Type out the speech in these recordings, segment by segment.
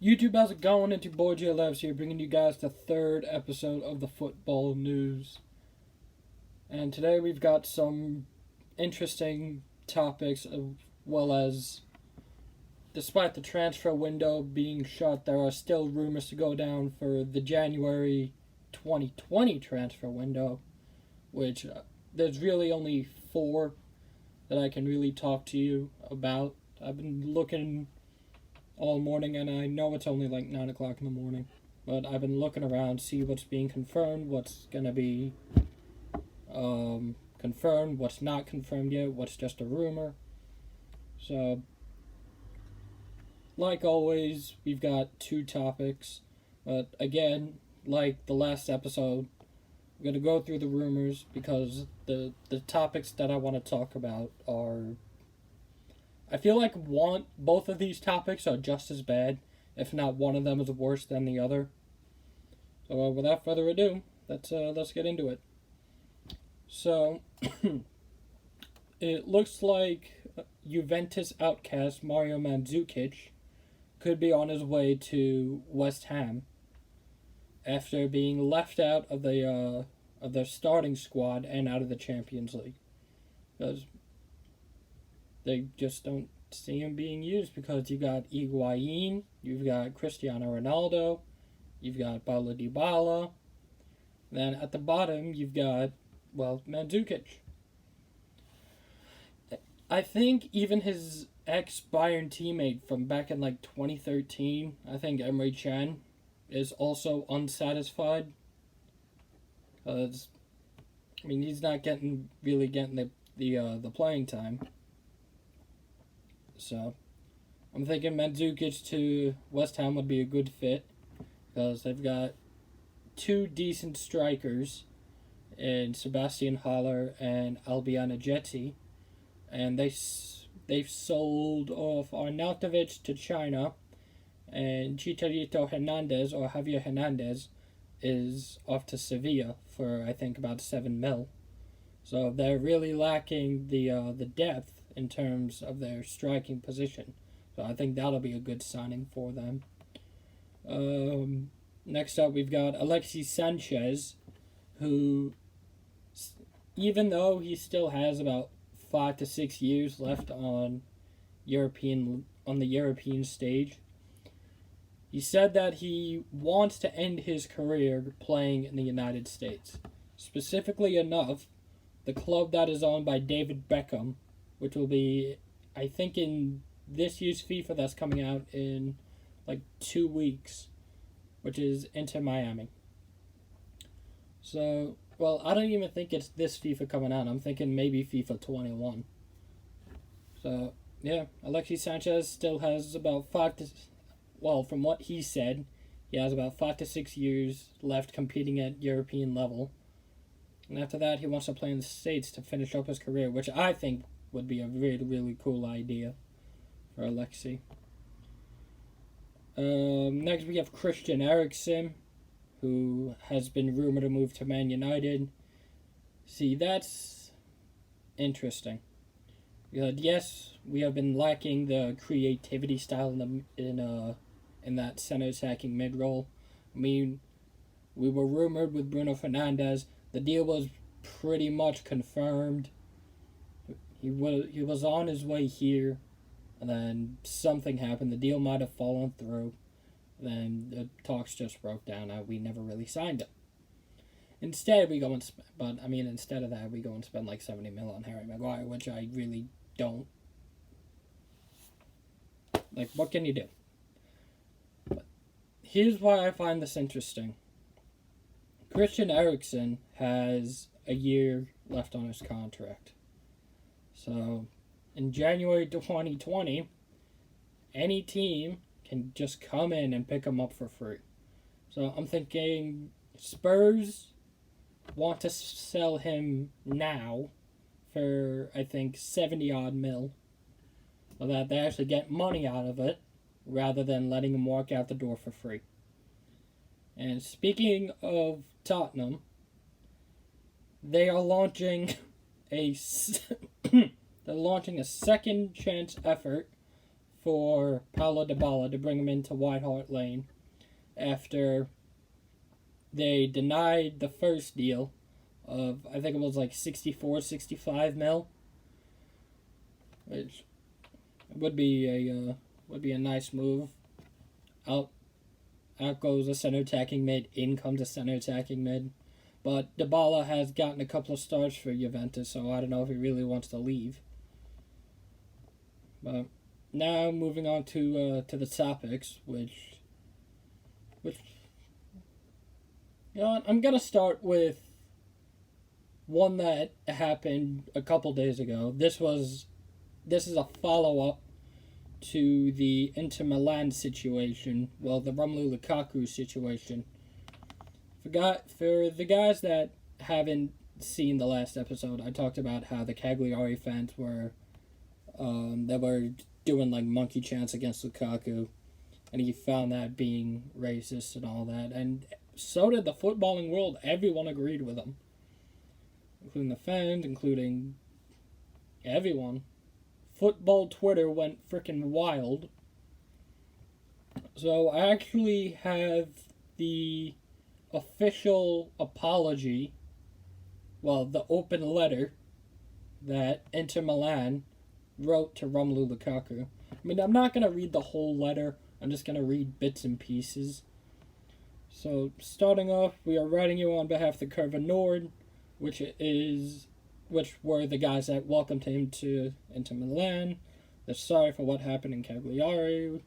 YouTube, how's it going? It's your boy J Labs here, bringing you guys the third episode of the football news. And today we've got some interesting topics, as well as, despite the transfer window being shut, there are still rumors to go down for the January 2020 transfer window, which there's really only four that I can really talk to you about. I've been looking all morning, and I know it's only like 9 o'clock in the morning, but I've been looking around, see what's being confirmed, what's gonna be confirmed, what's not confirmed yet, what's just a rumor. So, like always, we've got two topics, but again, like the last episode, we're gonna go through the rumors because the topics that I want to talk about are, I feel like both of these topics are just as bad, if not one of them is worse than the other. So without further ado, let's get into it. So it looks like Juventus outcast Mario Mandzukic could be on his way to West Ham after being left out of their starting squad and out of the Champions League, because they just don't see him being used, because you've got Higuain, you've got Cristiano Ronaldo, you've got Paulo Dybala. Then at the bottom, you've got, Mandzukic. I think even his ex-Bayern teammate from back in like 2013, I think Emre Can, is also unsatisfied. Because, he's not getting the playing time. So, I'm thinking Mandzukic to West Ham would be a good fit, because they've got two decent strikers in Sebastian Haller and Albiana Jetty, and they've sold off Arnautovic to China, and Chicharito Hernandez, or Javier Hernandez, is off to Sevilla for I think about 7 mil. So they're really lacking the depth in terms of their striking position. So I think that'll be a good signing for them. Next up, we've got Alexis Sanchez, who, even though he still has about 5 to 6 years left on the European stage, he said that he wants to end his career playing in the United States. Specifically enough, the club that is owned by David Beckham, which will be, I think, in this year's FIFA that's coming out in like 2 weeks, which is Inter Miami. So, I don't even think it's this FIFA coming out. I'm thinking maybe FIFA 21. So, yeah, Alexis Sanchez still has about from what he said, he has about 5 to 6 years left competing at European level. And after that, he wants to play in the States to finish up his career, which I think would be a really, really cool idea for Alexi. Next, we have Christian Eriksen, who has been rumored to move to Man United. See, that's interesting. Yes, we have been lacking the creativity style in that center attacking mid role. We were rumored with Bruno Fernandes. The deal was pretty much confirmed. He was on his way here, and then something happened. The deal might have fallen through. Then the talks just broke down, and we never really signed him. Instead of that, we go and spend like 70 mil on Harry Maguire, which I really don't like. What can you do? But here's why I find this interesting. Christian Eriksen has a year left on his contract. So, in January 2020, any team can just come in and pick him up for free. So, I'm thinking Spurs want to sell him now for, I think, 70 odd mil. So that they actually get money out of it, rather than letting him walk out the door for free. And speaking of Tottenham, they are launching a second chance effort for Paulo Dybala to bring him into White Hart Lane after they denied the first deal of, I think it was like 64, 65 mil, which would be a nice move. Out goes a center attacking mid, in comes a center attacking mid. But Dybala has gotten a couple of starts for Juventus, so I don't know if he really wants to leave. But now moving on to the topics, which you know, I'm gonna start with one that happened a couple days ago. This is a follow up to the Inter Milan situation. Well, the Romelu Lukaku situation. For the guys that haven't seen the last episode, I talked about how the Cagliari fans were doing like monkey chants against Lukaku, and he found that being racist and all that, and so did the footballing world. Everyone agreed with him, including the fans, including everyone. Football Twitter went freaking wild. So I actually have the official apology, well, the open letter that Inter Milan wrote to Romelu Lukaku. I mean, I'm not going to read the whole letter. I'm just going to read bits and pieces. So, starting off, we are writing you on behalf of the Curva Nord, which were the guys that welcomed him to Inter Milan. They're sorry for what happened in Cagliari.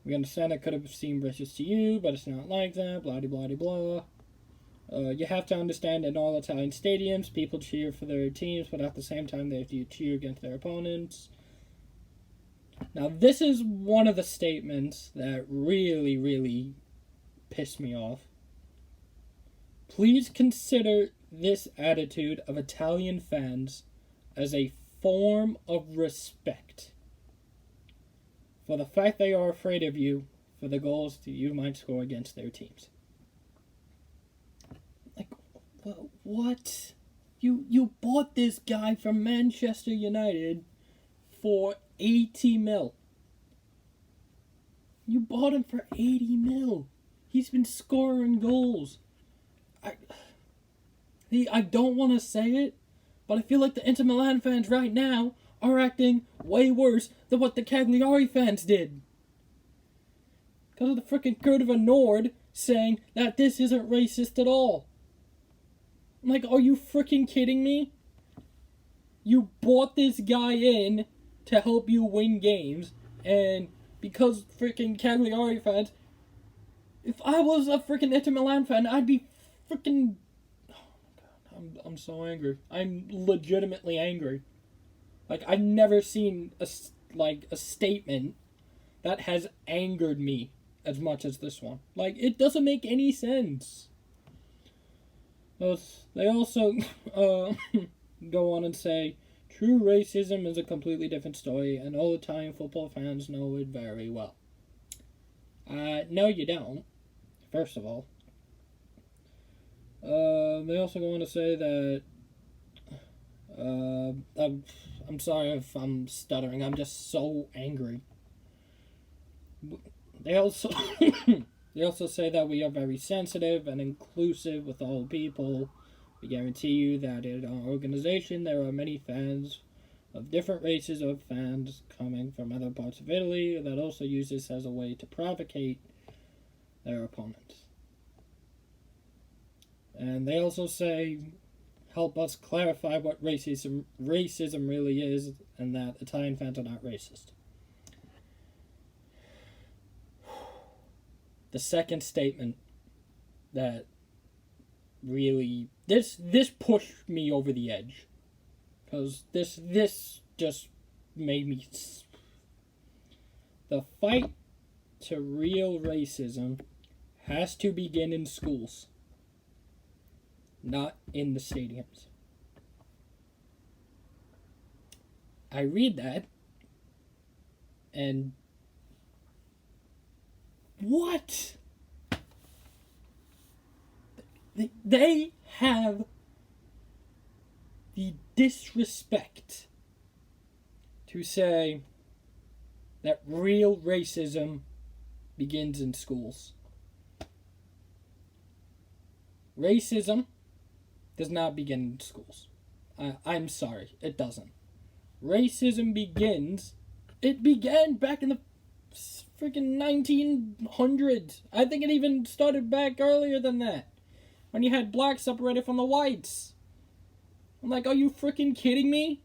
We understand it could have seemed racist to you, but it's not like that, blah, blah, blah, blah. You have to understand, in all Italian stadiums, people cheer for their teams, but at the same time, they have to cheer against their opponents. Now, this is one of the statements that really, really pissed me off. Please consider this attitude of Italian fans as a form of respect for the fact they are afraid of you for the goals that you might score against their teams. Like, what? You bought this guy from Manchester United for 80 mil. You bought him for 80 mil. He's been scoring goals. I don't want to say it, but I feel like the Inter Milan fans right now are acting way worse than what the Cagliari fans did. Because of the frickin' Curva Nord saying that this isn't racist at all. I'm like, are you frickin' kidding me? You bought this guy in to help you win games, and because frickin' Cagliari fans, if I was a frickin' Inter Milan fan, I'd be frickin'... Oh my god, I'm so angry. I'm legitimately angry. Like, I've never seen a statement that has angered me as much as this one. Like, it doesn't make any sense. They also go on and say, true racism is a completely different story, and all Italian football fans know it very well. No, you don't, first of all. They also go on to say that I'm sorry if I'm stuttering. I'm just so angry. They also say that we are very sensitive and inclusive with all people. We guarantee you that in our organization there are many fans of different races of fans coming from other parts of Italy that also use this as a way to provocate their opponents. And they also say, help us clarify what racism really is, and that Italian fans are not racist. The second statement that really this pushed me over the edge, because this just made me. The fight to real racism has to begin in schools, not in the stadiums. I read that, and what? They have the disrespect to say that real racism begins in schools. Racism does not begin in schools. I'm sorry, it doesn't. Racism began back in the freaking 1900s. I think it even started back earlier than that, when you had blacks separated from the whites. I'm like, are you freaking kidding me?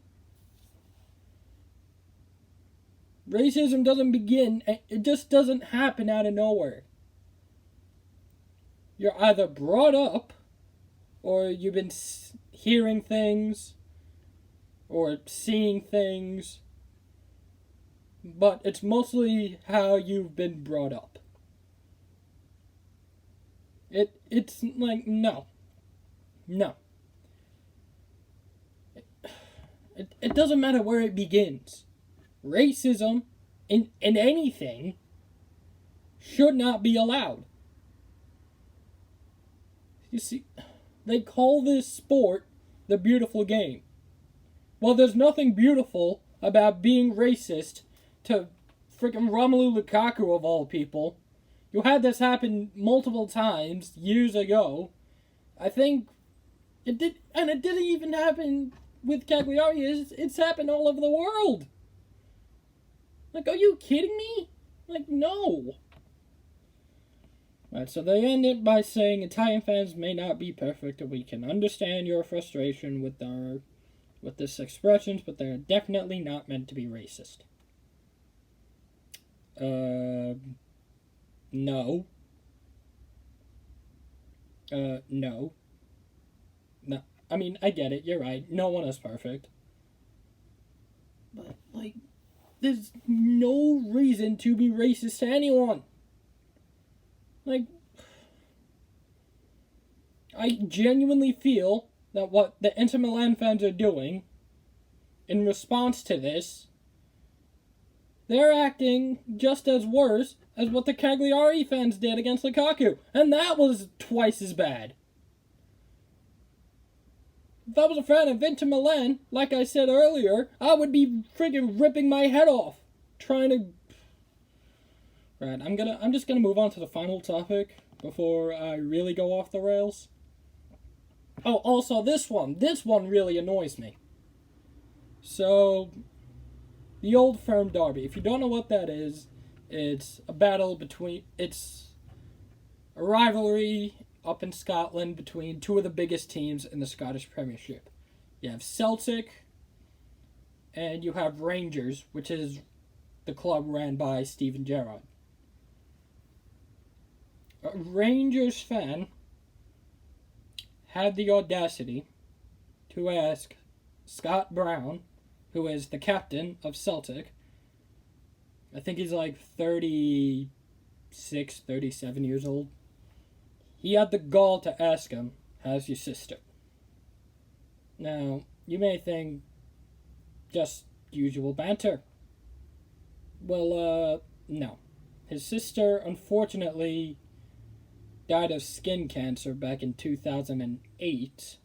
Racism doesn't begin, it just doesn't happen out of nowhere. You're either brought up, or you've been hearing things, or seeing things, but it's mostly how you've been brought up. It's like, no. It doesn't matter where it begins. Racism in anything should not be allowed. You see, they call this sport the beautiful game. Well, there's nothing beautiful about being racist to freaking Romelu Lukaku of all people. You had this happen multiple times years ago. I think it did, and it didn't even happen with Cagliari. It's happened all over the world. Like, are you kidding me? Like, no. Right, so they end it by saying Italian fans may not be perfect, and we can understand your frustration with this expressions, but they're definitely not meant to be racist. No. No. No. I mean, I get it, you're right. No one is perfect. But, like, there's no reason to be racist to anyone. Like, I genuinely feel that what the Inter Milan fans are doing in response to this, they're acting just as worse as what the Cagliari fans did against Lukaku. And that was twice as bad. If I was a fan of Inter Milan, like I said earlier, I would be friggin' ripping my head off. Trying to... Right, I'm just gonna move on to the final topic before I really go off the rails. Oh, also this one really annoys me. So, the Old Firm Derby. If you don't know what that is, it's a battle between... It's a rivalry up in Scotland between two of the biggest teams in the Scottish Premiership. You have Celtic, and you have Rangers, which is the club ran by Steven Gerrard. A Rangers fan had the audacity to ask Scott Brown, who is the captain of Celtic, I think he's like 36, 37 years old. He had the gall to ask him, how's your sister? Now, you may think, just usual banter. Well, no. His sister, unfortunately, died of skin cancer back in 2008.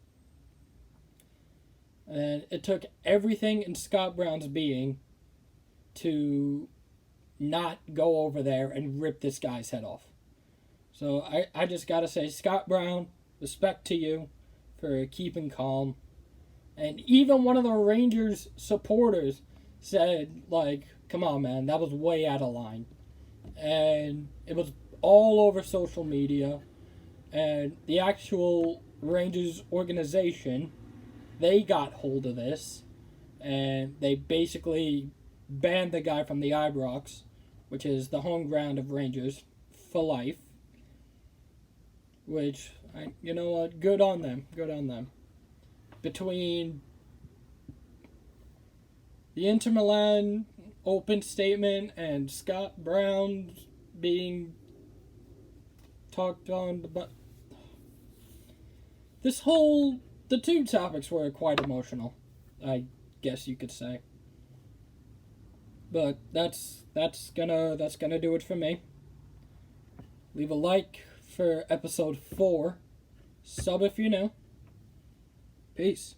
And it took everything in Scott Brown's being to not go over there and rip this guy's head off. So I just gotta say, Scott Brown, respect to you for keeping calm. And even one of the Rangers supporters said, like, come on, man, that was way out of line. And it was all over social media. And the actual Rangers organization, they got hold of this. And they basically banned the guy from the Ibrox, which is the home ground of Rangers, for life. Which, you know what, good on them. Between the Inter Milan open statement and Scott Brown being talked on, but the two topics were quite emotional, I guess you could say. But that's gonna do it for me. Leave a like for episode 4. Sub if you know. Peace.